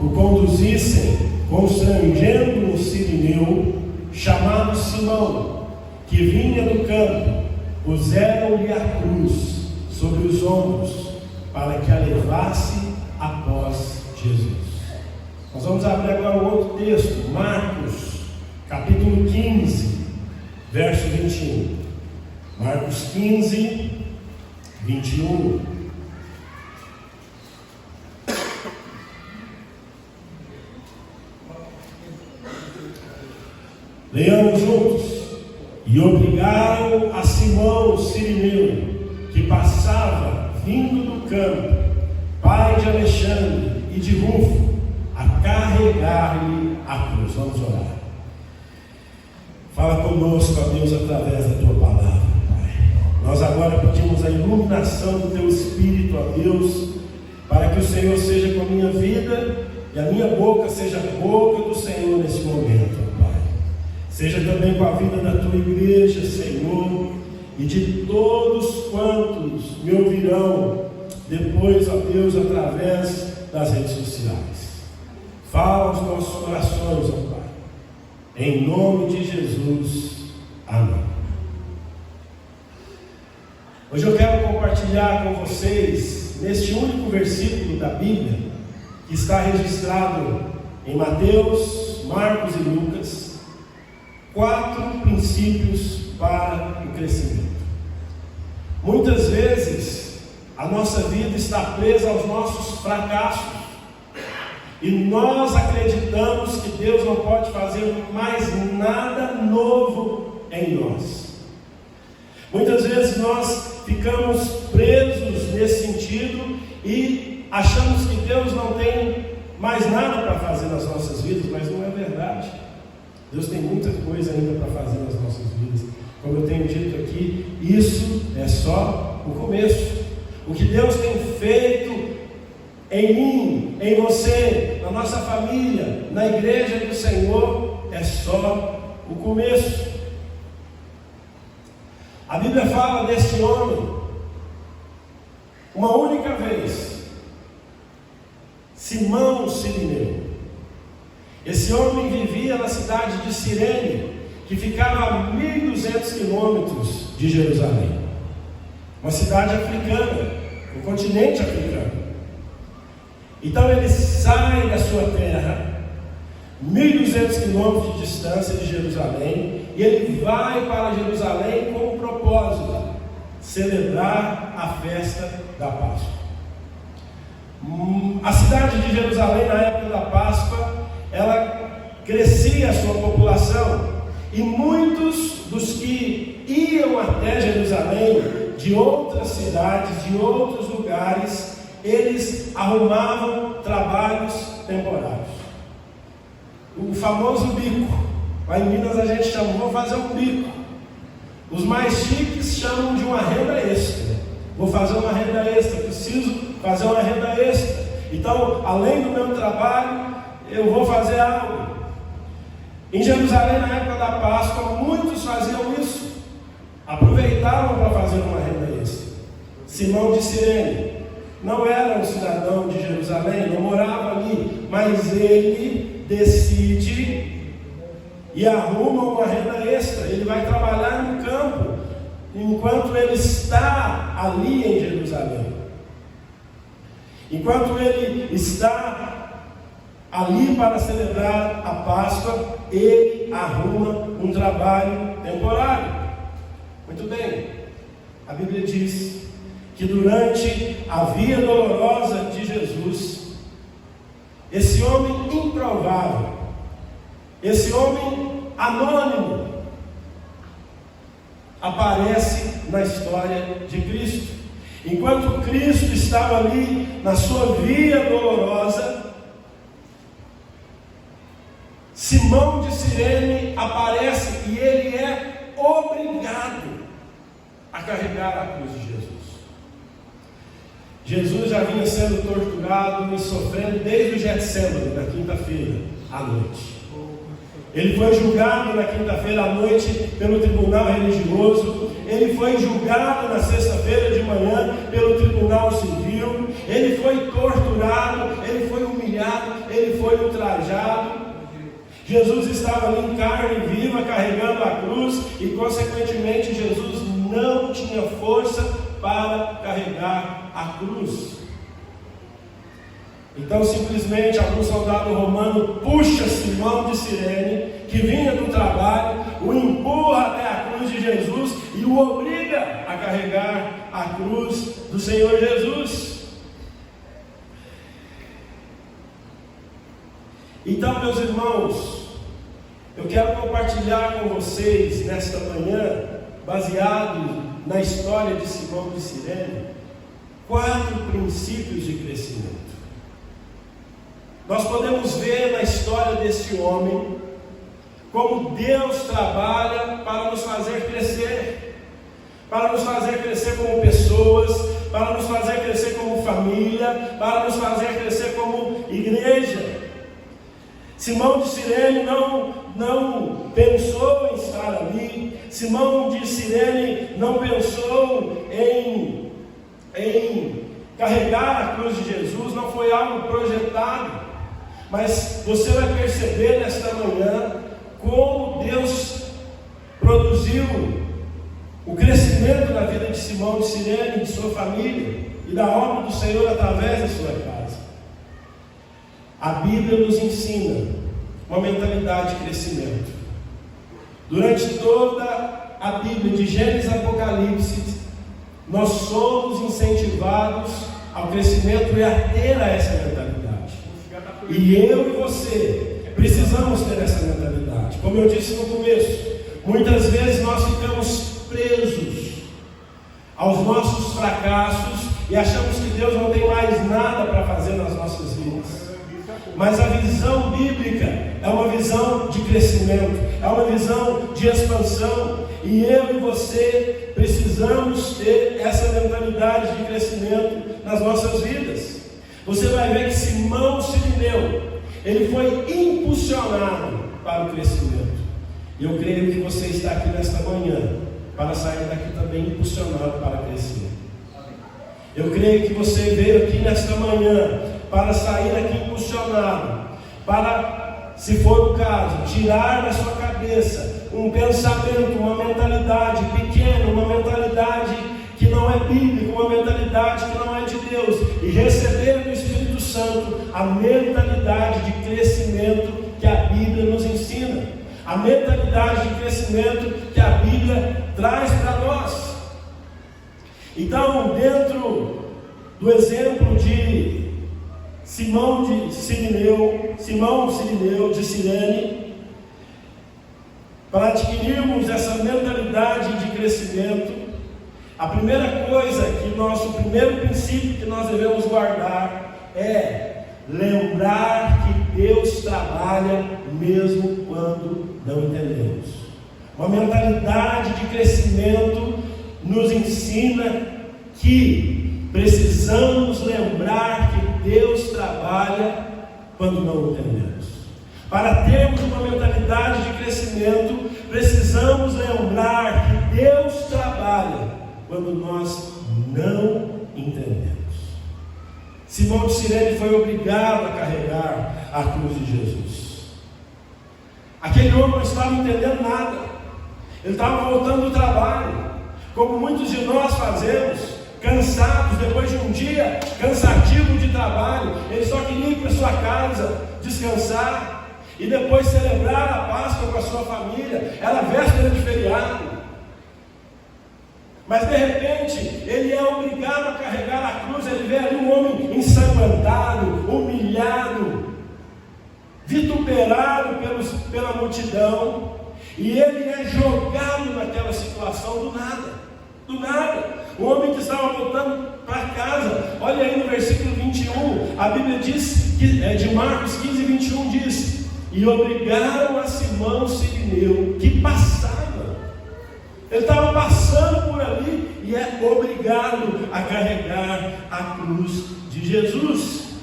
o conduzissem, constrangendo um sirineu, chamado Simão, que vinha do campo, puseram-lhe a cruz sobre os ombros, para que a levasse após Jesus. Nós vamos abrir agora um outro texto, Marcos, capítulo 15, verso 21. Marcos 15, 21. Leamos juntos. E obrigaram a Simão, o sirineu, que passava vindo do campo, pai de Alexandre e de Rufo, a carregar-lhe a cruz. Vamos orar. Fala conosco, ó Deus, através da tua palavra, Pai. Nós agora pedimos a iluminação do teu Espírito, ó Deus, para que o Senhor seja com a minha vida e a minha boca seja a boca do Senhor nesse momento, ó Pai. Seja também com a vida da tua igreja, Senhor, e de todos quantos me ouvirão depois, ó Deus, através das redes sociais. Fala aos nossos corações, ó Pai. Em nome de Jesus. Amém. Hoje eu quero compartilhar com vocês, neste único versículo da Bíblia, que está registrado em Mateus, Marcos e Lucas, 4 princípios para o crescimento. Muitas vezes a nossa vida está presa aos nossos fracassos e nós acreditamos que Deus não pode fazer mais nada novo em nós. Muitas vezes nós ficamos presos nesse sentido e achamos que Deus não tem mais nada para fazer nas nossas vidas, mas não é verdade. Deus tem muita coisa ainda para fazer nas nossas vidas. Como eu tenho dito aqui, isso é só o começo. O que Deus tem feito em mim, em você, na nossa família, na igreja do Senhor, é só o começo. A Bíblia fala deste homem uma única vez, Simão, o sirineu. Esse homem vivia na cidade de Cirene, que ficava a 1.200 quilômetros de Jerusalém, uma cidade africana, um continente africano. Então ele sai da sua terra, 1.200 quilômetros de distância de Jerusalém, e ele vai para Jerusalém com o propósito de celebrar a festa da Páscoa. A cidade de Jerusalém, na época da Páscoa, ela crescia a sua população, e muitos dos que iam até Jerusalém, de outras cidades, de outros lugares, eles arrumavam trabalhos temporários. O famoso bico. Lá em Minas a gente chama, vou fazer um bico. Os mais chiques chamam de uma renda extra. Vou fazer uma renda extra, preciso fazer uma renda extra. Então, além do meu trabalho, eu vou fazer algo. Em Jerusalém, na época da Páscoa, muitos faziam isso. Aproveitavam para fazer uma renda extra. Simão de Cirene não era um cidadão de Jerusalém, não morava ali, mas ele decide e arruma uma renda extra. Ele vai trabalhar no campo enquanto ele está ali em Jerusalém. Enquanto ele está ali para celebrar a Páscoa, ele arruma um trabalho temporário. Muito bem, a Bíblia diz que durante a via dolorosa de Jesus, esse homem improvável, esse homem anônimo, aparece na história de Cristo. Enquanto Cristo estava ali na sua via dolorosa, Simão de Cirene aparece e ele é obrigado a carregar a cruz de Jesus. Jesus já vinha sendo torturado e sofrendo desde o Getsêmani, na quinta-feira à noite. Ele foi julgado na quinta-feira à noite pelo tribunal religioso. Ele foi julgado na sexta-feira de manhã pelo tribunal civil. Ele foi torturado, ele foi humilhado, ele foi ultrajado. Jesus estava ali em carne viva, carregando a cruz, e consequentemente Jesus não tinha força para carregar a cruz. Então simplesmente algum soldado romano puxa Simão de Cirene, que vinha do trabalho, o empurra até a cruz de Jesus e o obriga a carregar a cruz do Senhor Jesus. Então, meus irmãos, eu quero compartilhar com vocês nesta manhã, baseado na história de Simão de Cirene, 4 princípios de crescimento. Nós podemos ver na história desse homem como Deus trabalha para nos fazer crescer, para nos fazer crescer como pessoas, para nos fazer crescer como família, para nos fazer crescer como igreja. Simão de Cirene não pensou em estar ali. Simão de Cirene não pensou em carregar a cruz de Jesus. Não foi algo projetado. Mas você vai perceber nesta manhã como Deus produziu o crescimento da vida de Simão de Cirene, de sua família e da obra do Senhor através da sua casa. A Bíblia nos ensina uma mentalidade de crescimento. Durante toda a Bíblia, de Gênesis a Apocalipse, nós somos incentivados ao crescimento e a ter essa mentalidade. E eu e você precisamos ter essa mentalidade. Como eu disse no começo, muitas vezes nós ficamos presos aos nossos fracassos e achamos que Deus não tem mais nada para fazer nas nossas vidas. Mas a visão bíblica é uma visão de crescimento, é uma visão de expansão, e eu e você precisamos ter essa mentalidade de crescimento nas nossas vidas. Você vai ver que Simão Cirineu, ele foi impulsionado para o crescimento. E eu creio que você está aqui nesta manhã para sair daqui também impulsionado para crescer. Eu creio que você veio aqui nesta manhã para sair daqui impulsionado, para, se for o caso, tirar da sua cabeça um pensamento, uma mentalidade pequena, uma mentalidade que não é bíblica, uma mentalidade que não é de Deus, e receber do Espírito Santo a mentalidade de crescimento que a Bíblia nos ensina, a mentalidade de crescimento que a Bíblia traz para nós. Então, dentro do exemplo de Simão Cirineu de Cirene, para adquirirmos essa mentalidade de crescimento, a primeira coisa o primeiro princípio que nós devemos guardar é lembrar que Deus trabalha mesmo quando não entendemos. Uma mentalidade de crescimento nos ensina que precisamos lembrar que Deus trabalha quando não entendemos. Para termos uma mentalidade de crescimento, precisamos lembrar que Deus trabalha quando nós não entendemos. Simão de Cirene foi obrigado a carregar a cruz de Jesus. Aquele homem não estava entendendo nada. Ele estava voltando do trabalho, como muitos de nós fazemos, cansados depois de um dia cansativo de trabalho. Ele só queria ir para sua casa, descansar e depois celebrar a Páscoa com a sua família. Era véspera de feriado. Mas de repente, ele é obrigado a carregar a cruz. Ele vê ali um homem ensanguentado, humilhado, vituperado pela multidão, e ele é jogado naquela situação do nada. O homem que estava voltando para casa, olha aí no versículo 21, a Bíblia diz, de Marcos 15, 21 diz: e obrigaram a Simão Cirineu, que passava. Ele estava passando por ali e é obrigado a carregar a cruz de Jesus.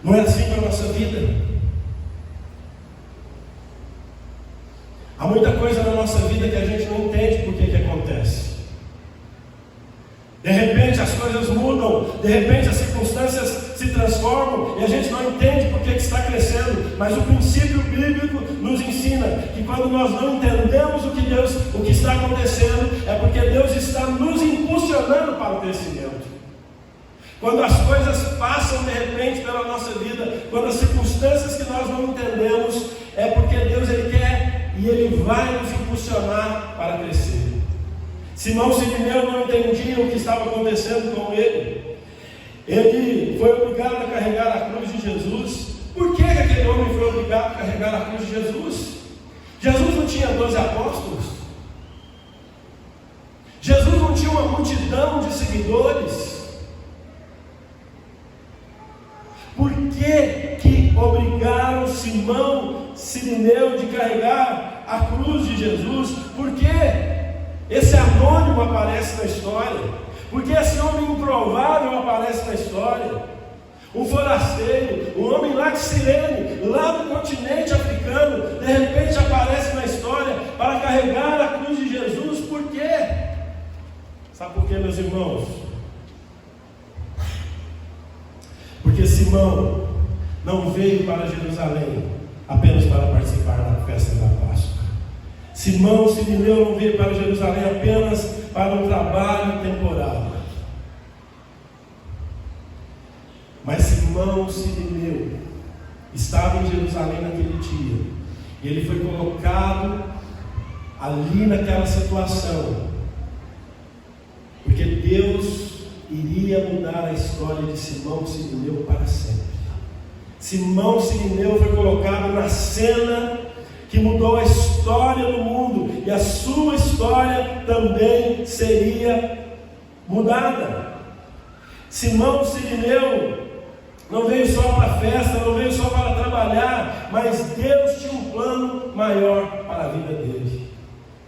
Não é assim para a nossa vida? Há muita coisa na nossa vida que a gente não entende por que acontece. De repente as coisas coisas mudam, de repente as circunstâncias se transformam e a gente não entende por que está crescendo, mas o princípio bíblico nos ensina que quando nós não entendemos o que está acontecendo, é porque Deus está nos impulsionando para o crescimento. Quando as coisas passam de repente pela nossa vida, quando as circunstâncias que nós não entendemos, é porque Deus Ele quer e Ele vai nos impulsionar para crescer. Simão Sirineu não entendia o que estava acontecendo com ele. Ele foi obrigado a carregar a cruz de Jesus. Por que aquele homem foi obrigado a carregar a cruz de Jesus? Jesus não tinha 12 apóstolos. Jesus não tinha uma multidão de seguidores. Por que obrigaram Simão Sirineu de carregar a cruz de Jesus? Por que esse anônimo aparece na história? Porque esse homem improvável aparece na história? Um forasteiro, um homem lá de Cirene, lá do continente africano, de repente aparece na história para carregar a cruz de Jesus. Por quê? Sabe por quê, meus irmãos? Porque Simão não veio para Jerusalém apenas para participar da festa da Páscoa. Simão Sirineu não veio para Jerusalém apenas para um trabalho temporário. Mas Simão Sirineu estava em Jerusalém naquele dia. E ele foi colocado ali naquela situação, porque Deus iria mudar a história de Simão Sirineu para sempre. Simão Sirineu foi colocado na cena que mudou a história do mundo, e a sua história também seria mudada. Simão Sirineu não veio só para a festa, não veio só para trabalhar, mas Deus tinha um plano maior para a vida dele.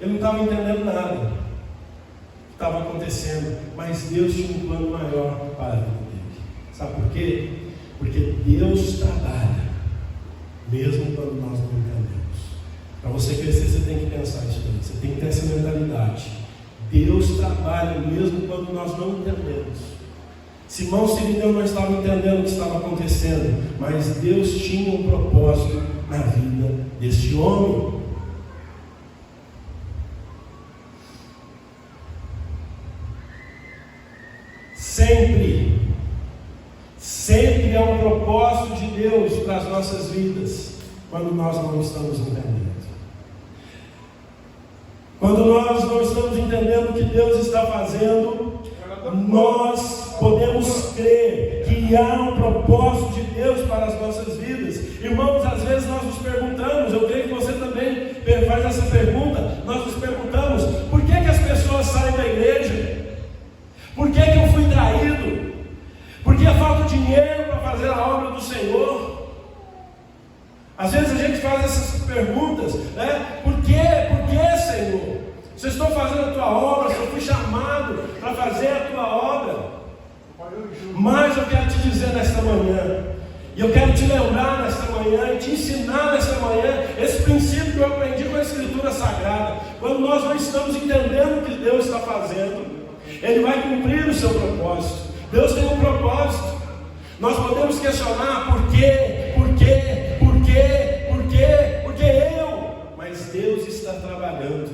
Ele não estava entendendo nada que estava acontecendo, mas Deus tinha um plano maior para a vida dele. Sabe por quê? Porque Deus trabalha mesmo quando nós não entendemos. Para você crescer, você tem que pensar isso aí. Você tem que ter essa mentalidade. Deus trabalha mesmo quando nós não entendemos. Simão Sirineu não estava entendendo o que estava acontecendo, mas Deus tinha um propósito na vida deste homem. Sempre é um propósito de Deus para as nossas vidas, quando nós não estamos entendendo. Quando nós não estamos entendendo o que Deus está fazendo, nós podemos crer que há um propósito de Deus para as nossas vidas. Irmãos, às vezes nós nos perguntamos, eu creio que você também faz essa pergunta, nós nos perguntamos, por que as pessoas saem da igreja? Por que eu fui traído? Por que falta dinheiro para fazer a obra do Senhor? Às vezes a gente faz essas perguntas, né? Por que, Senhor? Se eu estou fazendo a tua obra, se eu fui chamado para fazer a tua obra. Mas eu quero te dizer nesta manhã, e eu quero te lembrar nesta manhã, e te ensinar nesta manhã, esse princípio que eu aprendi com a Escritura Sagrada. Quando nós não estamos entendendo o que Deus está fazendo, Ele vai cumprir o seu propósito. Deus tem um propósito. Nós podemos questionar por quê? Mas Deus está trabalhando.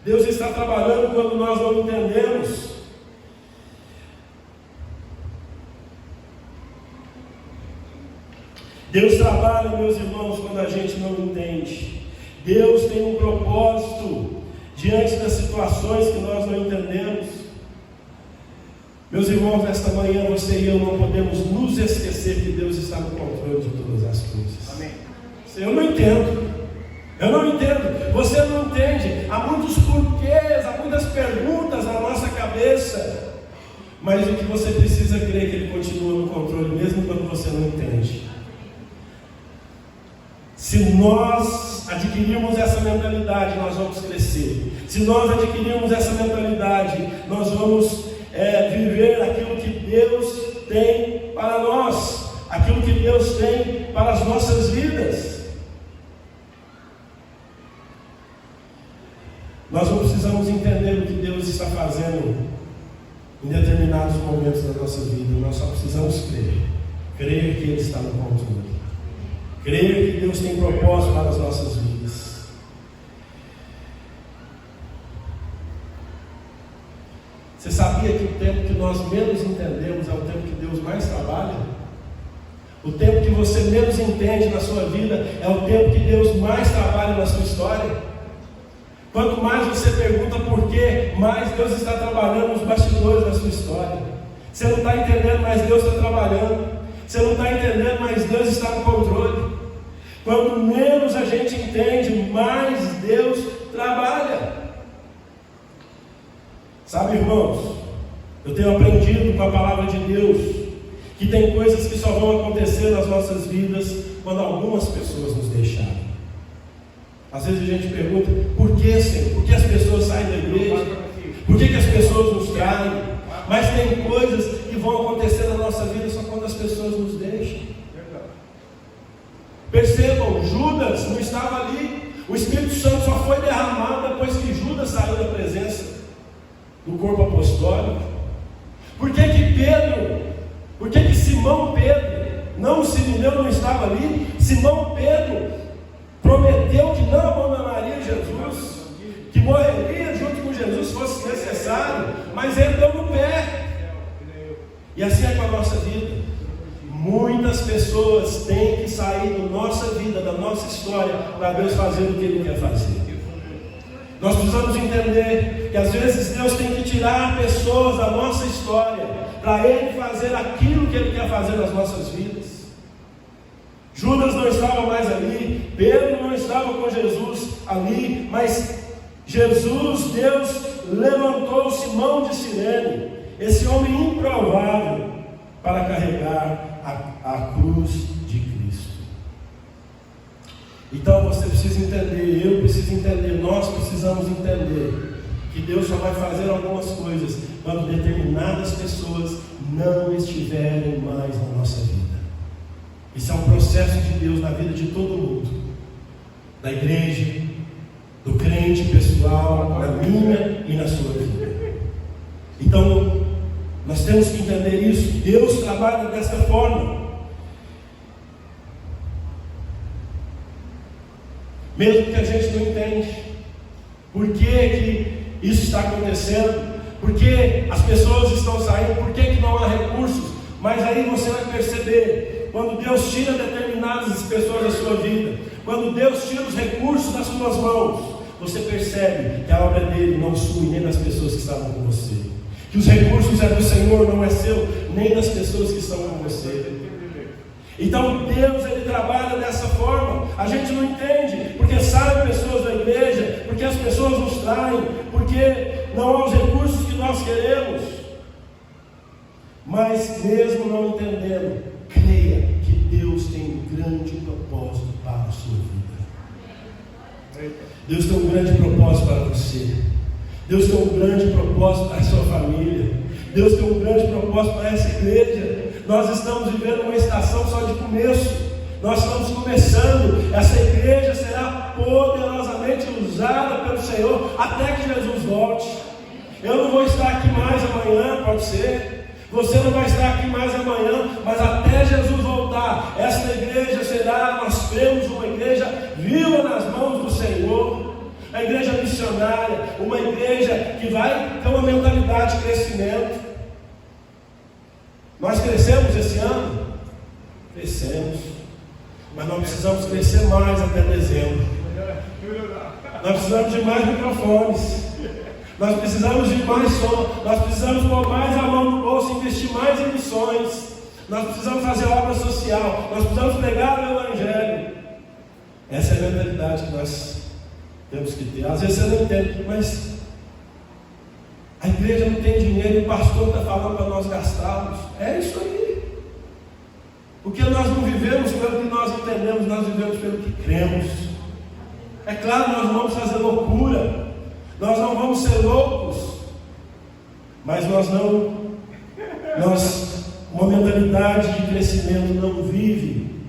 Deus está trabalhando quando nós não entendemos. Deus trabalha, meus irmãos, quando a gente não entende. Deus tem um propósito diante das situações que nós não entendemos. Meus irmãos, nesta manhã você e eu não podemos nos esquecer que Deus está no controle de todas as coisas. Amém. Eu não entendo. Você não entende. Há muitos porquês, há muitas perguntas na nossa cabeça. Mas o que você precisa crer é que Ele continua no controle, mesmo quando você não entende. Se nós adquirirmos essa mentalidade, nós vamos crescer. Se nós adquirirmos essa mentalidade, nós vamos viver aquilo que Deus tem para nós, aquilo que Deus tem para as nossas vidas. Nós não precisamos entender o que Deus está fazendo em determinados momentos da nossa vida. Nós só precisamos crer que Ele está no controle, crer que Deus tem propósito para as nossas vidas. Você sabia que o tempo que nós menos entendemos é o tempo que Deus mais trabalha? O tempo que você menos entende na sua vida é o tempo que Deus mais trabalha na sua história. Quanto mais você pergunta por quê, mais Deus está trabalhando nos bastidores da sua história. Você não está entendendo, mas Deus está trabalhando. Você não está entendendo, mas Deus está no controle. Quanto menos a gente entende, mais Deus trabalha. Sabe, irmãos, eu tenho aprendido com a palavra de Deus que tem coisas que só vão acontecer nas nossas vidas quando algumas pessoas nos deixarem. Às vezes a gente pergunta, por que, Senhor? Por que as pessoas saem da igreja? Por que as pessoas nos traem? Mas tem coisas que vão acontecer na nossa vida só quando as pessoas nos deixam. Percebam, Judas não estava ali. O Espírito Santo só foi derramado depois que Judas saiu da presença do corpo apostólico. Por que Simão Pedro, não o Sirineu não estava ali? Simão Pedro prometeu que não abandonaria Jesus, que morreria junto com Jesus se fosse necessário, mas ele deu no pé. E assim é com a nossa vida. Muitas pessoas têm que sair da nossa vida, da nossa história, para Deus fazer o que Ele quer fazer. Nós precisamos entender que às vezes Deus tem que tirar pessoas da nossa história para Ele fazer aquilo que Ele quer fazer nas nossas vidas. Judas não estava mais ali, Pedro não estava com Jesus ali, mas Jesus, Deus levantou Simão de Cirene, esse homem improvável, para carregar a cruz de Cristo. Então você precisa entender, eu preciso entender, nós precisamos entender que Deus só vai fazer algumas coisas quando determinadas pessoas não estiverem mais na nossa vida. Isso é um processo de Deus na vida de todo mundo, da igreja, do crente pessoal, na minha e na sua vida. Então, nós temos que entender isso. Deus trabalha dessa forma. Mesmo que a gente não entende por que isso está acontecendo, por que as pessoas estão saindo, por que não há recursos, mas aí você vai perceber, quando Deus tira determinadas pessoas da sua vida, quando Deus tira os recursos das suas mãos, você percebe que a obra dele não sui nem das pessoas que estavam com você, que os recursos é do Senhor, não é seu, nem das pessoas que estão com você. Então Deus, Ele trabalha dessa forma. A gente não entende, porque saem pessoas da igreja, porque as pessoas nos traem, porque não há os recursos que nós queremos. Mas mesmo não entendendo, creia que Deus tem um grande propósito para a sua vida. Deus tem um grande propósito para você. Deus tem um grande propósito para a sua família. Deus tem um grande propósito para essa igreja. Nós estamos vivendo uma estação só de começo. Nós estamos começando. Essa igreja será poderosamente usada pelo Senhor até que Jesus volte. Eu não vou estar aqui mais amanhã, pode ser. Você não vai estar aqui mais amanhã, mas até Jesus voltar, essa igreja será, nós cremos, uma igreja viva nas mãos do Senhor. A igreja missionária, uma igreja que vai ter uma mentalidade de crescimento. Nós crescemos esse ano? Crescemos. Mas nós precisamos crescer mais até dezembro. Nós precisamos de mais microfones. Nós precisamos de mais som. Nós precisamos pôr mais a mão no bolso, investir mais em missões. Nós precisamos fazer obra social. Nós precisamos pregar o Evangelho. Essa é a mentalidade que nós temos que ter. Às vezes você não entende, mas a igreja não tem dinheiro e o pastor está falando para nós gastarmos. É isso aí. Porque nós não vivemos pelo que nós entendemos, nós vivemos pelo que cremos. É claro, nós não vamos fazer loucura, nós não vamos ser loucos, mas uma mentalidade de crescimento não vive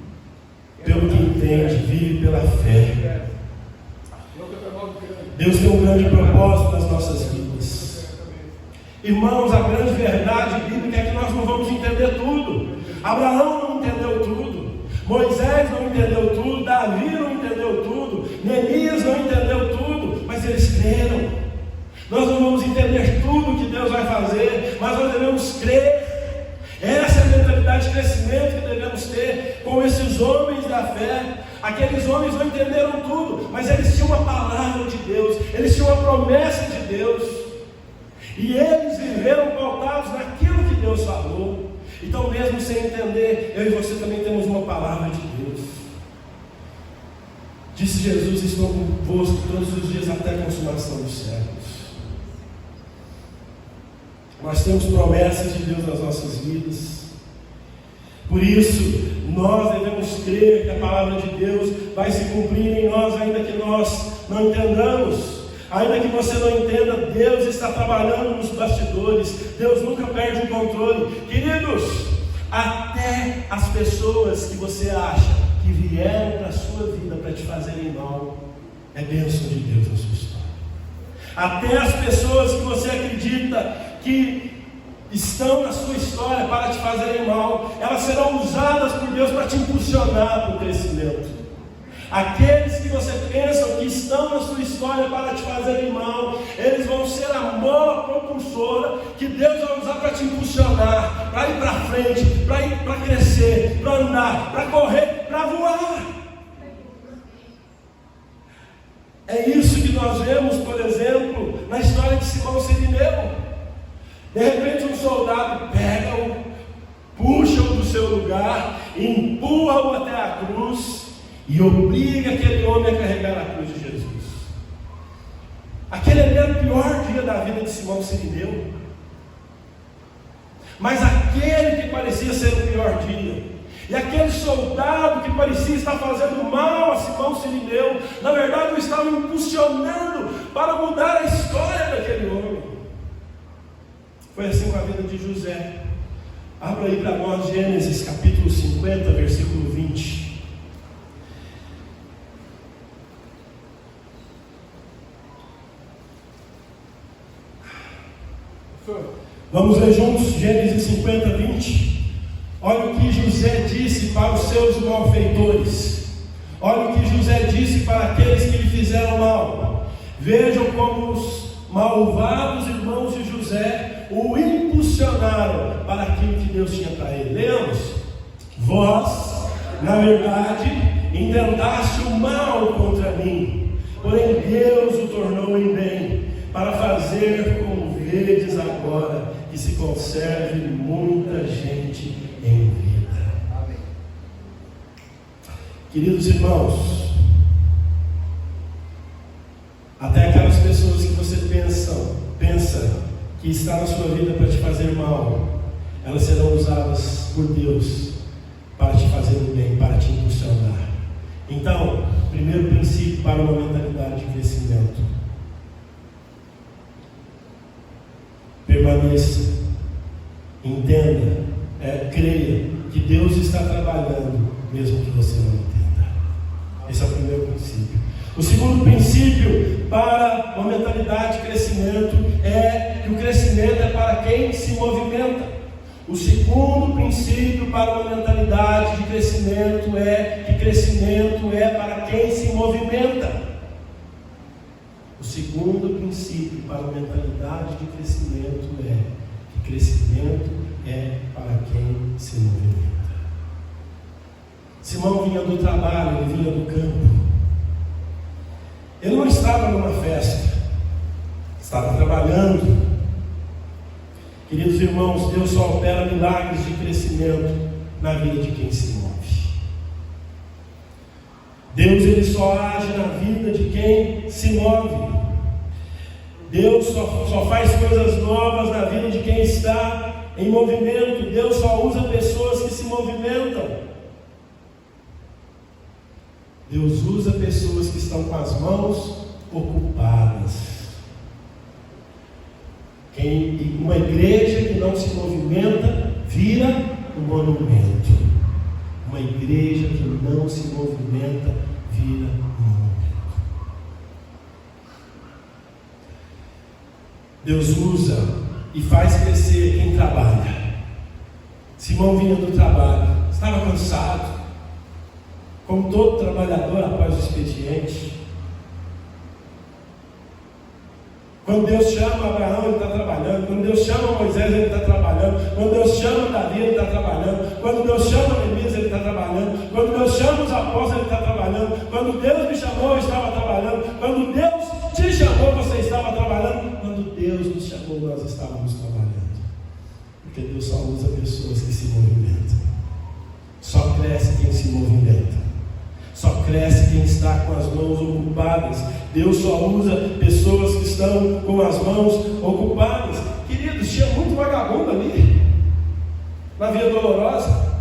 pelo que entende, vive pela fé. Deus tem um grande propósito nas nossas vidas. Irmãos, a grande verdade bíblica é que nós não vamos entender tudo. Abraão não entendeu tudo, Moisés não entendeu tudo, Davi não entendeu tudo, Neemias não entendeu tudo, mas eles creram. Nós não vamos entender tudo que Deus vai fazer, mas nós devemos crer. Essa é a mentalidade de crescimento que devemos ter com esses homens da fé. Aqueles homens não entenderam tudo, mas eles tinham uma palavra de Deus, eles tinham uma promessa de Deus, e eles viveram pautados naquilo que Deus falou. Então, mesmo sem entender, eu e você também temos uma palavra de Deus. Disse Jesus: estou convosco todos os dias até a consumação dos séculos. Nós temos promessas de Deus nas nossas vidas. Por isso, nós devemos crer que a palavra de Deus vai se cumprir em nós, ainda que nós não entendamos. Ainda que você não entenda, Deus está trabalhando nos bastidores. Deus nunca perde o controle. Queridos, até as pessoas que você acha que vieram para a sua vida para te fazerem mal, é bênção de Deus na sua história. Até as pessoas que você acredita que estão na sua história para te fazerem mal, elas serão usadas por Deus para te impulsionar para o crescimento. Aqueles que você pensa que estão na sua história para te fazerem mal, eles vão ser a mola propulsora que Deus vai usar para te impulsionar, para ir para frente, para crescer, para andar, para correr, para voar. É isso que nós vemos, por exemplo, na história de Simão Sirineu. De repente um soldado pega-o, puxa-o do seu lugar, empurra-o até a cruz e obriga aquele homem a carregar a cruz de Jesus. Aquele era o pior dia da vida de Simão Sirineu. Mas aquele que parecia ser o pior dia, e aquele soldado que parecia estar fazendo mal a Simão Sirineu, na verdade o estava impulsionando para mudar a história daquele homem. Foi assim com a vida de José. Abra aí para nós Gênesis capítulo 50, versículo 20. Vamos ler juntos Gênesis 50, 20. Olha o que José disse para os seus malfeitores. Olha o que José disse para aqueles que lhe fizeram mal. Vejam como os malvados irmãos de José o impulsionaram para aquilo que Deus tinha para ele. Leamos: vós, na verdade, intentaste o mal contra mim, porém Deus o tornou em bem, para fazer como vedes agora, que se conserve muita gente em vida. Amém. Queridos irmãos, até aquelas pessoas que você pensa que está na sua vida para te fazer mal, elas serão usadas por Deus para te fazer o bem, para te impulsionar. Então, primeiro princípio para uma mentalidade de crescimento: permaneça, entenda, creia que Deus está trabalhando, mesmo que você não entenda. Esse é o primeiro princípio. O segundo princípio para uma mentalidade de crescimento é que o crescimento é para quem se movimenta. O segundo princípio para uma mentalidade de crescimento é que crescimento é para quem se movimenta. O segundo princípio para a mentalidade de crescimento é que crescimento é para quem se movimenta. Simão vinha do trabalho, ele vinha do campo. Ele não estava numa festa, estava trabalhando. Queridos irmãos, Deus só opera milagres de crescimento na vida de quem se move. Deus, ele só age na vida de quem se move. Deus só faz coisas novas na vida de quem está em movimento. Deus só usa pessoas que se movimentam. Deus usa pessoas que estão com as mãos ocupadas. Uma igreja que não se movimenta vira um monumento. Uma igreja que não se movimenta vira um monumento. Deus usa e faz crescer quem trabalha. Simão vinha do trabalho, estava cansado, como todo trabalhador após o expediente. Quando Deus chama Abraão, ele está trabalhando. Quando Deus chama Moisés, ele está trabalhando. Quando Deus chama Davi, ele está trabalhando. Quando Deus chama Neemias, ele está trabalhando. Quando Deus chama os apóstolos, ele está trabalhando. Quando Deus me chamou, eu estava trabalhando. Quando Deus te chamou, você estava trabalhando. Quando Deus nos chamou, nós estávamos trabalhando. Porque Deus só usa pessoas que se movimentam. Só cresce quem se movimenta. Só cresce quem está com as mãos ocupadas. Deus só usa pessoas que estão com as mãos ocupadas. Queridos, tinha muito vagabundo ali na Via Dolorosa.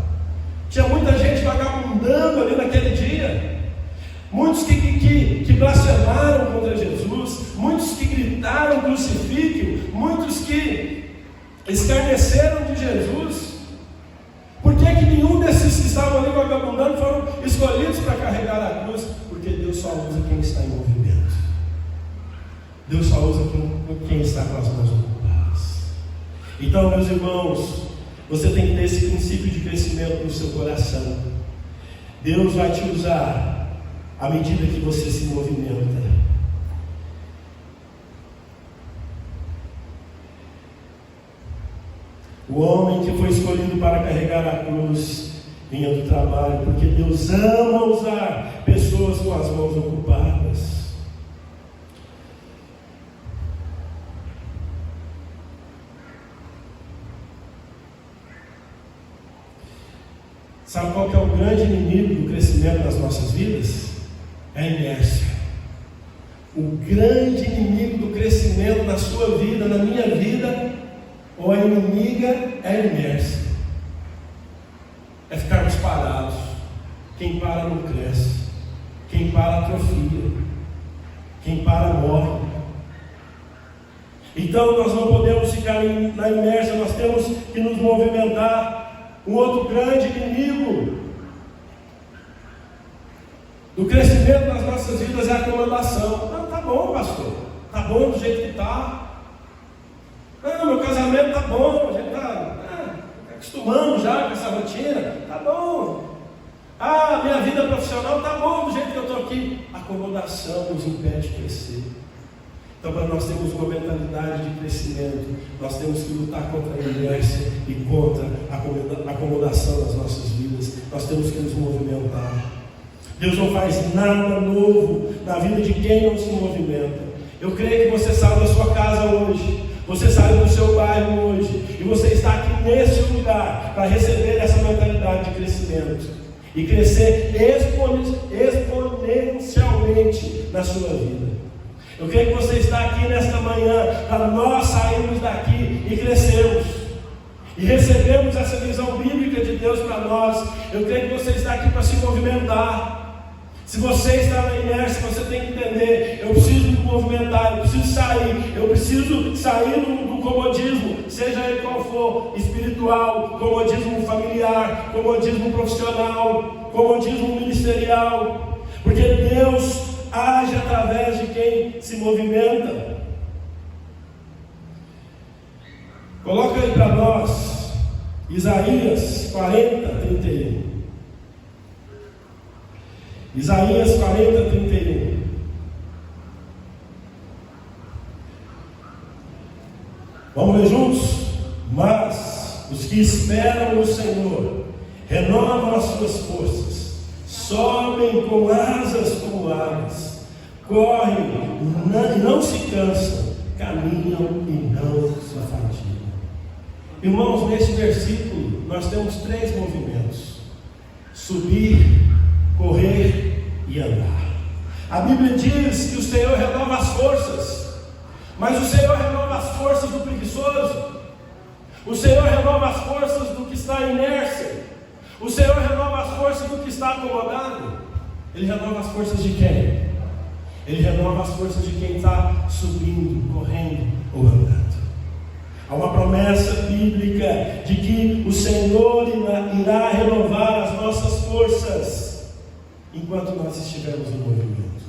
Tinha muita gente vagabundando ali naquele dia. Muitos que blasfemaram contra Jesus. Muitos que gritaram crucifíquio. Muitos que escarneceram de Jesus. Por que nenhum desses que estavam ali vagabundando foram escolhidos para carregar a cruz? Porque Deus só usa quem está em movimento. Deus só usa quem está com as mãos ocupadas. Então, meus irmãos, você tem que ter esse princípio de crescimento no seu coração. Deus vai te usar à medida que você se movimenta. O homem que foi escolhido para carregar a cruz vinha do trabalho, porque Deus ama usar pessoas com as mãos ocupadas. Sabe qual que é o grande inimigo do crescimento das nossas vidas? É a inércia. O grande inimigo do crescimento na sua vida, na minha vida, ou a inimiga é a inércia. É ficarmos parados. Quem para não cresce. Quem para atrofia. Quem para morre. Então nós não podemos ficar na inércia, nós temos que nos movimentar. Um outro grande inimigo do crescimento das nossas vidas é a acomodação. Não, tá bom, pastor. Tá bom do jeito que está. Não, meu casamento tá bom, a gente está acostumando já com essa rotina, tá bom. Minha vida profissional tá bom do jeito que eu estou aqui. A acomodação nos impede de crescer. Então, para nós termos uma mentalidade de crescimento, nós temos que lutar contra a inércia e contra a acomodação das nossas vidas. Nós temos que nos movimentar. Deus não faz nada novo na vida de quem não se movimenta. Eu creio que você saiu da sua casa hoje. Você saiu do seu bairro hoje e você está aqui nesse lugar para receber essa mentalidade de crescimento e crescer exponencialmente na sua vida. Eu creio que você está aqui nesta manhã para nós sairmos daqui e crescermos e recebemos essa visão bíblica de Deus para nós. Eu creio que você está aqui para se movimentar. Se você está na inércia, você tem que entender: eu preciso me movimentar, eu preciso sair do comodismo, seja ele qual for, espiritual, comodismo familiar, comodismo profissional, comodismo ministerial, porque Deus age através de quem se movimenta. Coloca aí para nós Isaías 40:31. Isaías 40:31. Vamos ler juntos? Mas os que esperam no Senhor renovam as suas forças, sobem com asas como aves, correm e não se cansam, caminham e não se fatigam. Irmãos, nesse versículo nós temos 3 movimentos: subir, correr e andar. A Bíblia diz que o Senhor renova as forças, mas o Senhor renova as forças do preguiçoso, o Senhor renova as forças do que está em inércia, o Senhor renova as forças do que está acomodado. Ele renova as forças de quem? Ele renova as forças de quem está subindo, correndo ou andando. Há uma promessa bíblica de que o Senhor irá renovar as nossas forças enquanto nós estivermos em movimento.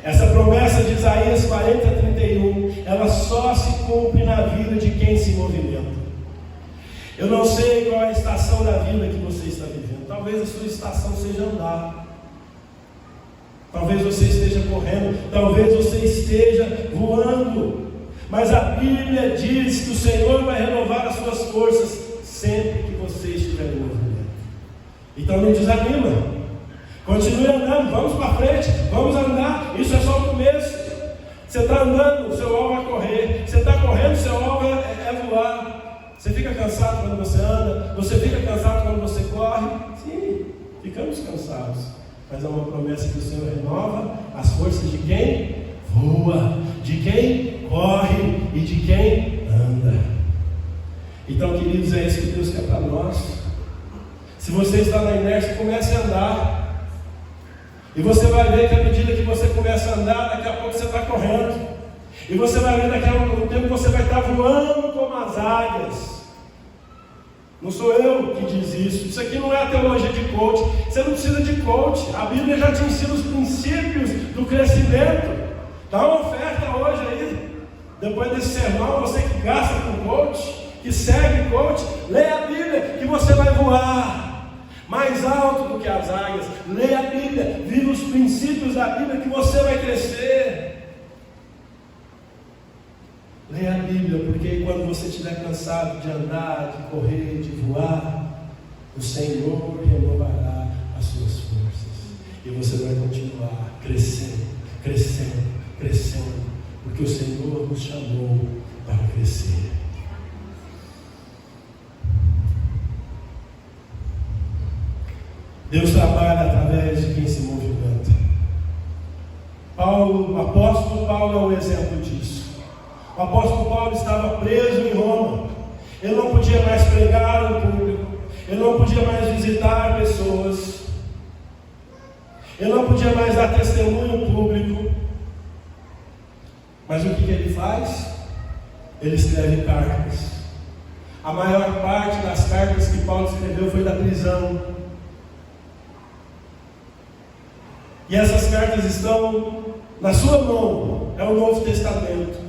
Essa promessa de Isaías 40:31, ela só se cumpre na vida de quem se movimenta. Eu não sei qual é a estação da vida que você está vivendo. Talvez a sua estação seja andar. Talvez você esteja correndo. Talvez você esteja voando. Mas a Bíblia diz que o Senhor vai renovar as suas forças sempre que você estiver em movimento. Então não desanima. Continue andando, vamos para frente, vamos andar. Isso é só o começo. Você está andando, o seu alvo é correr. Você está correndo, o seu alvo é voar. Você fica cansado quando você anda? Você fica cansado quando você corre? Sim, ficamos cansados. Mas é uma promessa que o Senhor renova as forças de quem voa, de quem corre e de quem anda. Então, queridos, é isso que Deus quer para nós. Se você está na inércia, comece a andar. E você vai ver que à medida que você começa a andar, daqui a pouco você está correndo. E você vai ver daqui a um tempo que você vai estar voando como as águias. Não sou eu que diz isso. Isso aqui não é a teologia de coach. Você não precisa de coach. A Bíblia já te ensina os princípios do crescimento. Dá uma oferta hoje aí. Depois desse sermão, você que gasta com coach, que segue coach, leia a Bíblia que você vai voar mais alto do que as águias. Leia a Bíblia, viva os princípios da Bíblia que você vai crescer. Leia a Bíblia, porque quando você estiver cansado de andar, de correr, de voar, o Senhor renovará as suas forças. E você vai continuar crescendo, crescendo, crescendo, porque o Senhor nos chamou para crescer. Deus trabalha através de quem se movimenta. O apóstolo Paulo é um exemplo disso. O apóstolo Paulo estava preso em Roma. Ele não podia mais pregar no público. Ele não podia mais visitar pessoas. Ele não podia mais dar testemunho público. Mas o que ele faz? Ele escreve cartas. A maior parte das cartas que Paulo escreveu foi da prisão. E essas cartas estão na sua mão. É o Novo Testamento.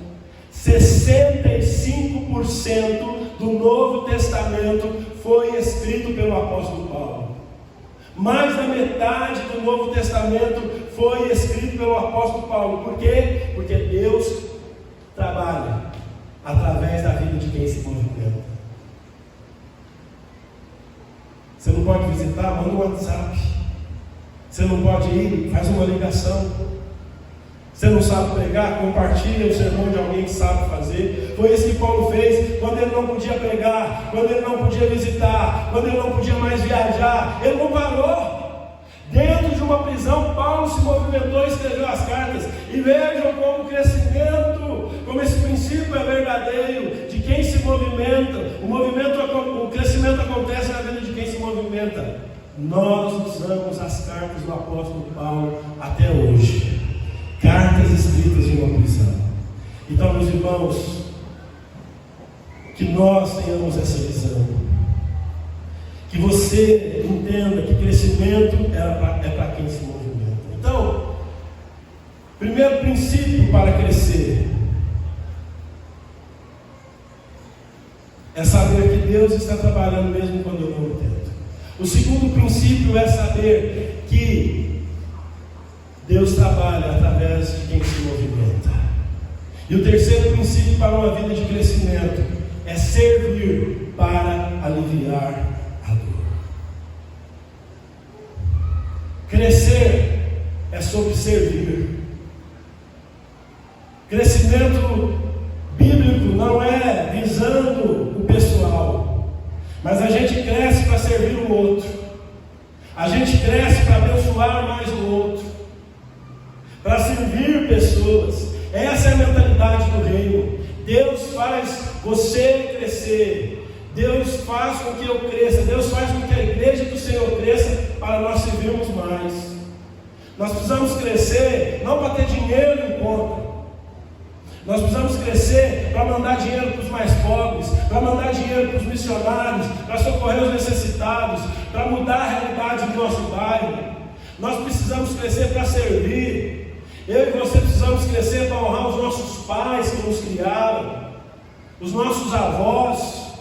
65% do Novo Testamento foi escrito pelo apóstolo Paulo. Mais da metade do Novo Testamento foi escrito pelo apóstolo Paulo. Por quê? Porque Deus trabalha através da vida de quem se movimenta. Você não pode visitar? Manda um WhatsApp. Você não pode ir? Faz uma ligação. Você não sabe pregar? Compartilha o sermão de alguém que sabe fazer. Foi isso que Paulo fez quando ele não podia pregar, quando ele não podia visitar, quando ele não podia mais viajar. Ele não parou. Dentro de uma prisão, Paulo se movimentou e escreveu as cartas. E vejam como o crescimento, como esse princípio é verdadeiro, de quem se movimenta. O crescimento acontece na vida de quem se movimenta. Nós usamos as cartas do apóstolo Paulo até hoje. Cartas escritas em uma prisão. Então, meus irmãos, que nós tenhamos essa visão. Que você entenda que crescimento é para quem se movimenta. Então, primeiro princípio para crescer é saber que Deus está trabalhando mesmo quando eu não entendo. O segundo princípio é saber que Deus trabalha através de quem se movimenta. E o terceiro princípio para uma vida de crescimento é servir para aliviar a dor. Crescer é sobre servir. Crescimento bíblico não é visando o pessoal. Mas a gente cresce para servir o outro. A gente cresce para abençoar mais o outro. Para servir pessoas. Essa é a mentalidade do reino. Deus faz você crescer. Deus faz com que eu cresça. Deus faz com que a igreja do Senhor cresça para nós servirmos mais. Nós precisamos crescer não para ter dinheiro em conta. Nós precisamos crescer para mandar dinheiro para os mais pobres, para mandar dinheiro para os missionários, para socorrer os necessitados, para mudar a realidade do nosso bairro. Nós precisamos crescer para servir. Eu e você precisamos crescer para honrar os nossos pais que nos criaram, os nossos avós.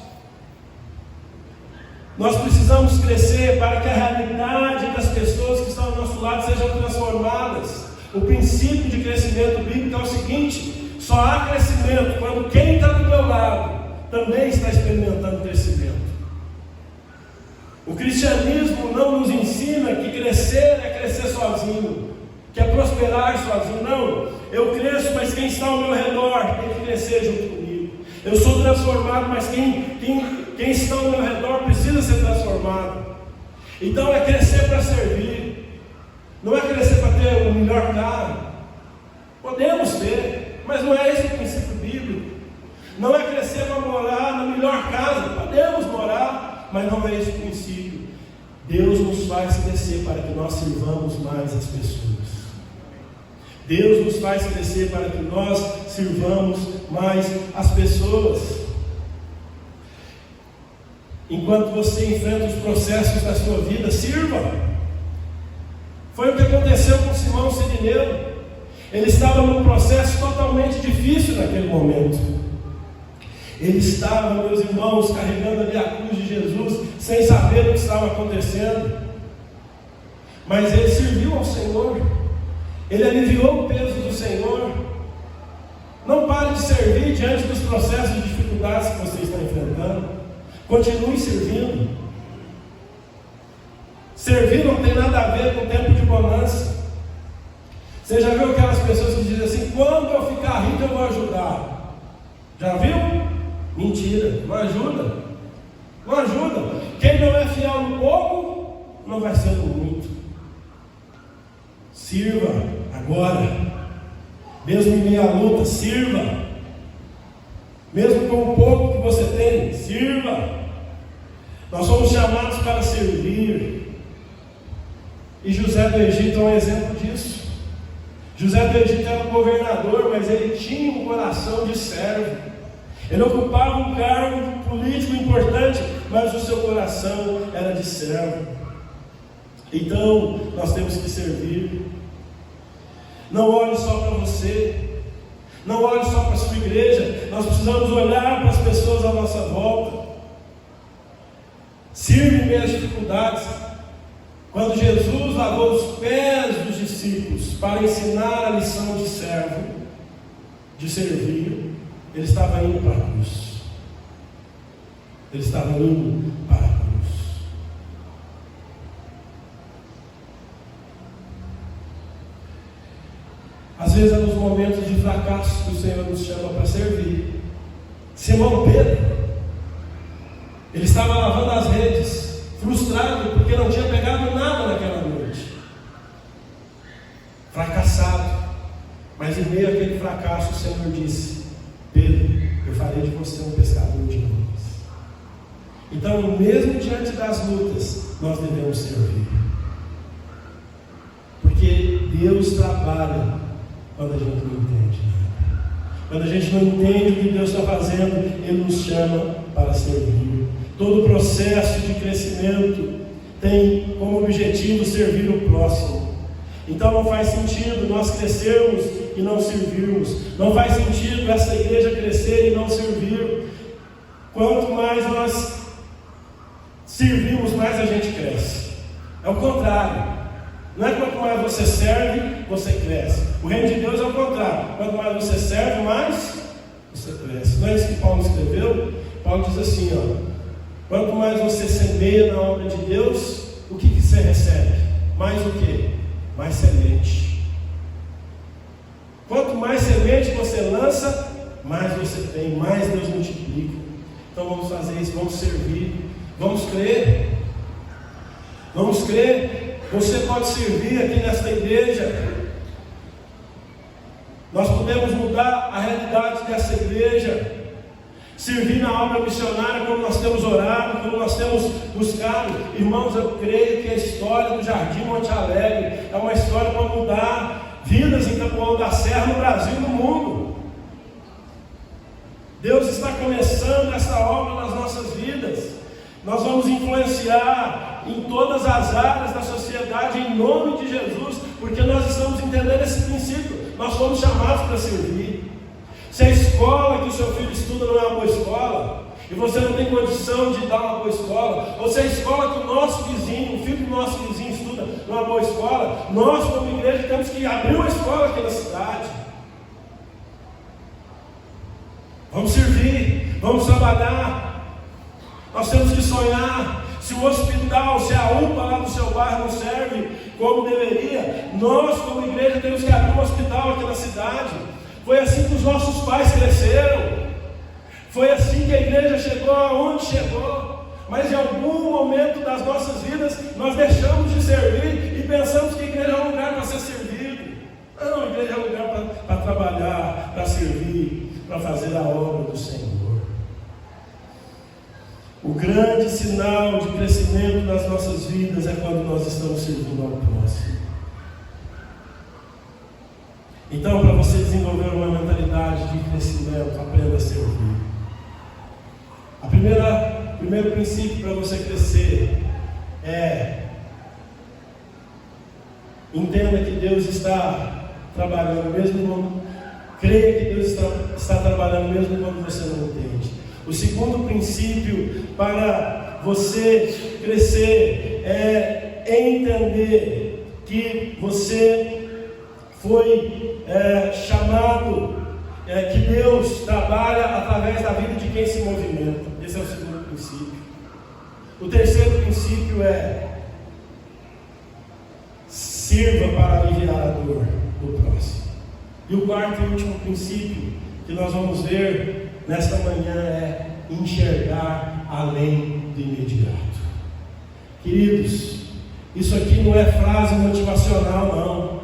Nós precisamos crescer para que a realidade das pessoas que estão ao nosso lado sejam transformadas. O princípio de crescimento bíblico é o seguinte: só há crescimento quando quem está do meu lado também está experimentando crescimento. O cristianismo não nos ensina que crescer é crescer sozinho, que é prosperar sozinho. Não, eu cresço, mas quem está ao meu redor tem que crescer junto comigo. Eu sou transformado, mas quem está ao meu redor precisa ser transformado. Então é crescer para servir, não é crescer para ter o melhor carro. Podemos ter, mas não é esse o princípio bíblico. Não é crescer para morar na melhor casa. Podemos morar, mas não é esse o princípio. Deus nos faz crescer para que nós sirvamos mais as pessoas. Deus nos faz crescer para que nós sirvamos mais as pessoas. Enquanto você enfrenta os processos da sua vida, sirva. Foi o que aconteceu com Simão Sirineu. Ele estava num processo totalmente difícil naquele momento. Ele estava, meus irmãos, carregando ali a cruz de Jesus, sem saber o que estava acontecendo. Mas ele serviu ao Senhor. Ele aliviou o peso do Senhor. Não pare de servir diante dos processos e dificuldades que você está enfrentando. Continue servindo. Servir não tem nada a ver com o tempo de bonança. Você já viu aquelas pessoas que dizem assim: quando eu ficar rico eu vou ajudar? Já viu? Mentira, não ajuda. Não ajuda. Quem não é fiel no pouco, não vai ser no muito. Sirva agora. Mesmo em meio à luta, sirva. Mesmo com o pouco que você tem, sirva. Nós somos chamados para servir. E José do Egito é um exemplo disso. José do Egito era um governador, mas ele tinha um coração de servo. Ele ocupava um cargo político importante, mas o seu coração era de servo. Então, nós temos que servir. Não olhe só para você. Não olhe só para a sua igreja. Nós precisamos olhar para as pessoas à nossa volta. Sirva em meio às dificuldades. Quando Jesus lavou os pés dos discípulos para ensinar a lição de servo, de servir, ele estava indo para a cruz. Ele estava indo para a cruz. Às vezes é nos momentos de fracasso que o Senhor nos chama para servir. Simão Pedro, ele estava lavando as redes, frustrado porque não tinha pegado nada naquela noite. Fracassado. Mas em meio àquele fracasso o Senhor disse: Pedro, eu farei de você um pescador de homens. Então, mesmo diante das lutas, nós devemos servir. Porque Deus trabalha quando a gente não entende nada. Quando a gente não entende o que Deus está fazendo, Ele nos chama para servir. Todo processo de crescimento tem como objetivo servir o próximo. Então não faz sentido nós crescermos e não servirmos. Não faz sentido essa igreja crescer e não servir. Quanto mais nós servimos, mais a gente cresce. É o contrário. Não é quanto mais você serve, você cresce. O reino de Deus é o contrário. Quanto mais você serve, mais você cresce. Não é isso que Paulo escreveu? Paulo diz assim, quanto mais você semeia na obra de Deus, o que você recebe? Mais o quê? Mais semente. Quanto mais semente você lança, mais você tem, mais Deus multiplica. Então vamos fazer isso, vamos servir, vamos crer. Vamos crer. Você pode servir aqui nesta igreja. Nós podemos mudar a realidade dessa igreja. Servir na obra missionária, como nós temos orado, como nós temos buscado. Irmãos, eu creio que a história do Jardim Monte Alegre é uma história para mudar vidas em Taboão da Serra, no Brasil e no mundo. Deus está começando essa obra nas nossas vidas. Nós vamos influenciar em todas as áreas da sociedade, em nome de Jesus. porque nós estamos entendendo esse princípio. Nós fomos chamados para servir. Se a escola que o seu filho estuda não é uma boa escola, e você não tem condição de dar uma boa escola, ou se a escola que o nosso vizinho, o filho do nosso vizinho estuda não é uma boa escola, nós como igreja temos que abrir uma escola aqui na cidade. Vamos servir, vamos trabalhar. Nós temos que sonhar. Se o hospital, se a UPA lá do seu bairro não serve como deveria, nós como igreja temos que abrir um hospital aqui na cidade. Foi assim que os nossos pais cresceram. Foi assim que a igreja chegou aonde chegou. Mas em algum momento das nossas vidas nós deixamos de servir e pensamos que a igreja é um lugar para ser servido. Não, a igreja é um lugar para trabalhar, para servir, para fazer a obra do Senhor. O grande sinal de crescimento das nossas vidas é quando nós estamos servindo ao próximo. Então, para você desenvolver uma mentalidade de crescimento, aprenda a servir. O primeiro princípio para você crescer é: entenda que Deus está trabalhando, mesmo quando creia que Deus está trabalhando, mesmo quando você não entende. O segundo princípio para você crescer é entender que você foi chamado, que Deus trabalha através da vida de quem se movimenta. Esse é o segundo princípio. O terceiro princípio é: sirva para aliviar a dor do próximo. E o quarto e último princípio que nós vamos ver nesta manhã é enxergar além do imediato. Queridos, isso aqui não é frase motivacional, não.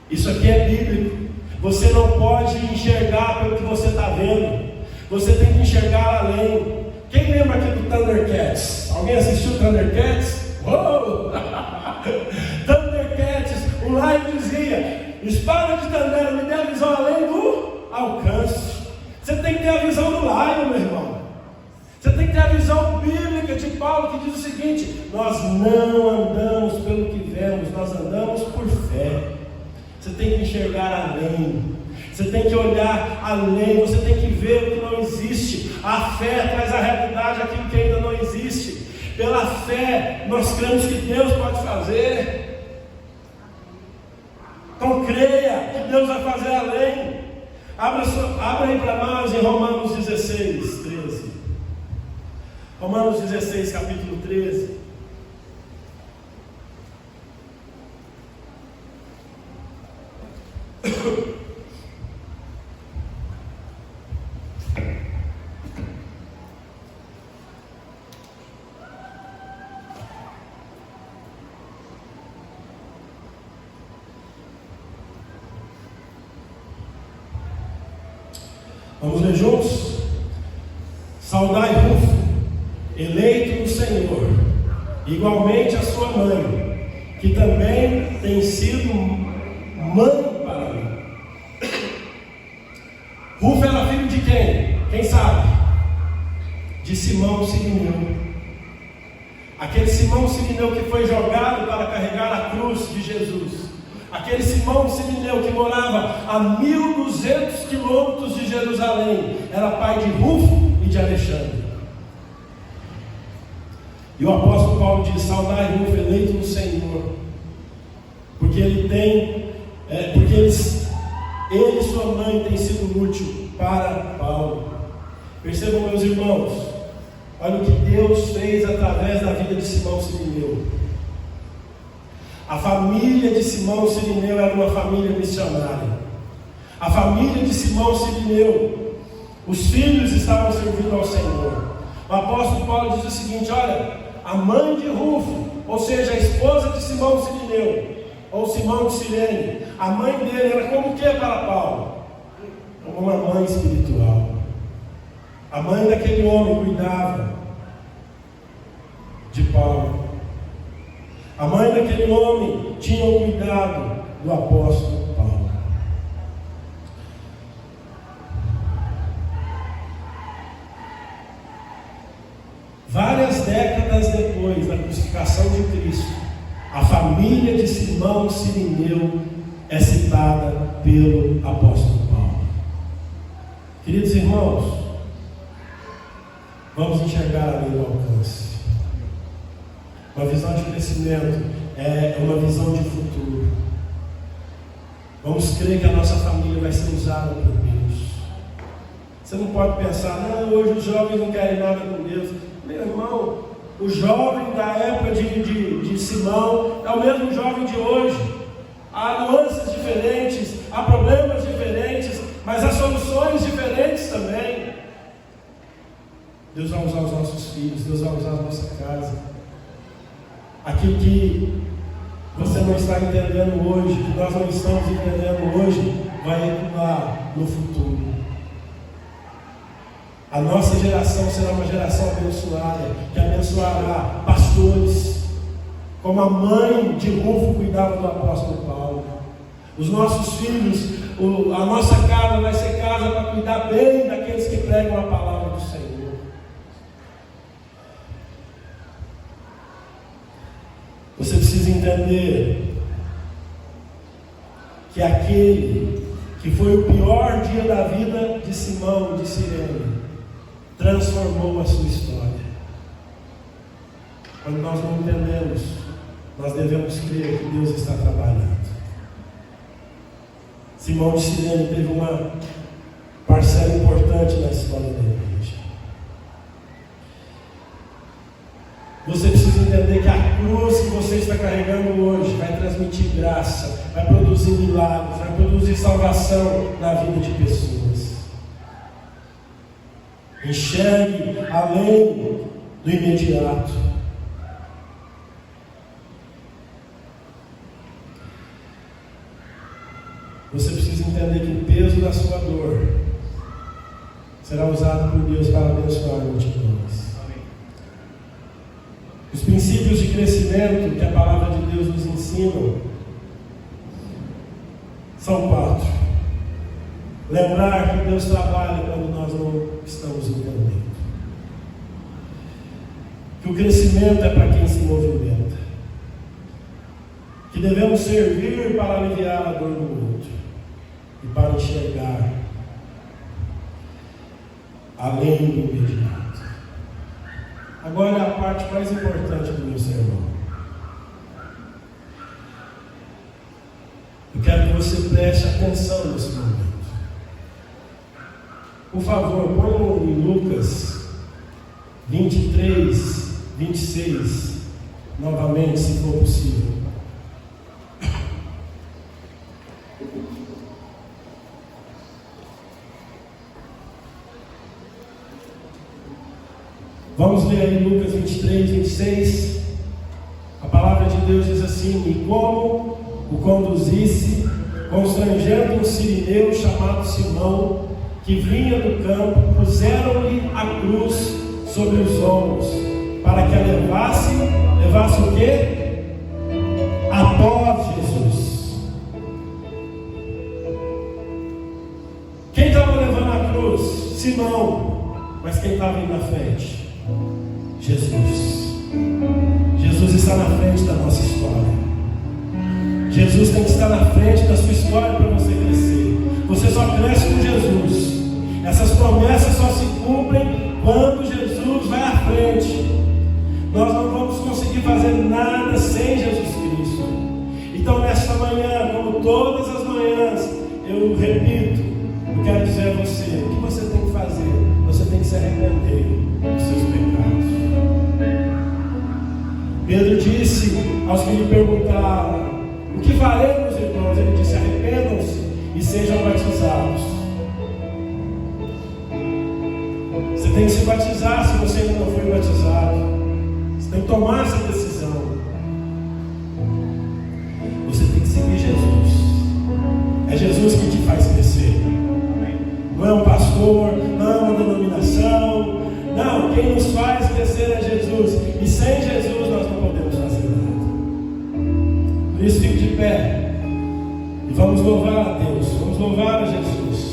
Isso aqui é bíblico. Você não pode enxergar pelo que você está vendo. Você tem que enxergar além. Quem lembra aqui do Thundercats? Alguém assistiu Thundercats? Oh! Thundercats, o Lion dizia: espada de Tandera, me dê a visão além do alcance. Você tem que ter a visão do Lion, meu irmão. Você tem que ter a visão bíblica de Paulo, que diz o seguinte: nós não andamos pelo que vemos, nós andamos por fé. Você tem que enxergar além. Você tem que olhar além. Você tem que ver o que não existe. A fé traz à realidade aquilo que ainda não existe. Pela fé, nós cremos que Deus pode fazer. Então creia que Deus vai fazer além. Abra aí para nós em Romanos 16, 13. Romanos 16, capítulo 13. Vamos ler juntos? Saudai Rufo, eleito do Senhor, igualmente a sua mãe, que também tem sido mãe para mim. Rufo era filho de quem? Quem sabe? De Simão Sirineu. Aquele Simão Sirineu que foi jogado para carregar a cruz de Jesus. Aquele Simão Sirineu que morava a 1.200 quilômetros de Jerusalém, era pai de Rufo e de Alexandre. E o apóstolo Paulo diz: saudai Rufo, eleito no Senhor, porque ele e sua mãe têm sido útil para Paulo. Percebam, meus irmãos, olha o que Deus fez através da vida de Simão Sirineu. A família de Simão Sirineu era uma família missionária. A família de Simão Sirineu, os filhos estavam servindo ao Senhor. O apóstolo Paulo diz o seguinte: olha, a mãe de Rufo, ou seja, a esposa de Simão Sirineu, ou Simão de Cirene, a mãe dele era como o que para Paulo? Como uma mãe espiritual. A mãe daquele homem cuidava de Paulo. A mãe daquele homem tinha o cuidado do apóstolo Paulo. Várias décadas depois da crucificação de Cristo, A família de Simão Cirineu é citada pelo apóstolo Paulo. Queridos irmãos, vamos enxergar além do alcance. Uma visão de crescimento é uma visão de futuro. Vamos crer que a nossa família vai ser usada por Deus. Você não pode pensar, não, hoje os jovens não querem nada com Deus. Meu irmão, o jovem da época de Simão é o mesmo jovem de hoje. Há nuances diferentes, há problemas diferentes, mas há soluções diferentes também. Deus vai usar os nossos filhos, Deus vai usar a nossa casa. Aquilo que você não está entendendo hoje, que nós não estamos entendendo hoje, vai ecoar no futuro. A nossa geração será uma geração abençoada, que abençoará pastores, como a mãe de Rufo cuidava do apóstolo Paulo. Os nossos filhos, a nossa casa vai ser casa para cuidar bem daqueles que pregam a palavra do Senhor. Você precisa entender que aquele que foi o pior dia da vida de Simão de Cirene transformou a sua história. Quando nós não entendemos, nós devemos crer que Deus está trabalhando. Simão de Cirene teve uma parcela importante na história da igreja. Você precisa entender que a cruz que você está carregando hoje vai transmitir graça, vai produzir milagres, vai produzir salvação na vida de pessoas. Enxergue além do imediato. Você precisa entender que o peso da sua dor será usado por Deus para abençoar multidões. Os princípios de crescimento que a palavra de Deus nos ensina são 4. Lembrar que Deus trabalha quando nós não estamos entendendo. Que o crescimento é para quem se movimenta. Que devemos servir para aliviar a dor do outro e para enxergar além do imediato. Agora é a parte mais importante do meu sermão. Eu quero que você preste atenção nesse momento. Por favor, põe em Lucas 23, 26, novamente, se for possível. Vamos ler aí Lucas 23, 26. A palavra de Deus diz assim: e como o conduzisse, constrangendo um sirineu chamado Simão, que vinha do campo, puseram-lhe a cruz sobre os ombros, para que a levasse o quê? Após Jesus. Quem estava levando a cruz? Simão. Mas quem estava indo na frente? Jesus. Jesus está na frente da nossa história. Jesus tem que estar na frente da sua história para você crescer. Você só cresce com Jesus. Essas promessas só se cumprem quando Jesus vai à frente. Nós não vamos conseguir fazer nada sem Jesus Cristo. Então nesta manhã, como todas as manhãs, eu repito, eu quero dizer a você, o que você tem que fazer? Você tem que se arrepender dos seus pecados. Pedro disse aos que lhe perguntaram: o que faremos, irmãos? Ele disse: arrependam-se e sejam batizados. Você tem que se batizar se você ainda não foi batizado. Você tem que tomar essa decisão. Você tem que seguir Jesus. É Jesus que te faz crescer. Não é um pastor, não é uma denominação. Não, quem nos faz crescer é Jesus. E sem Jesus nós não podemos fazer nada. Por isso fique de pé e vamos louvar a Deus, vamos louvar a Jesus.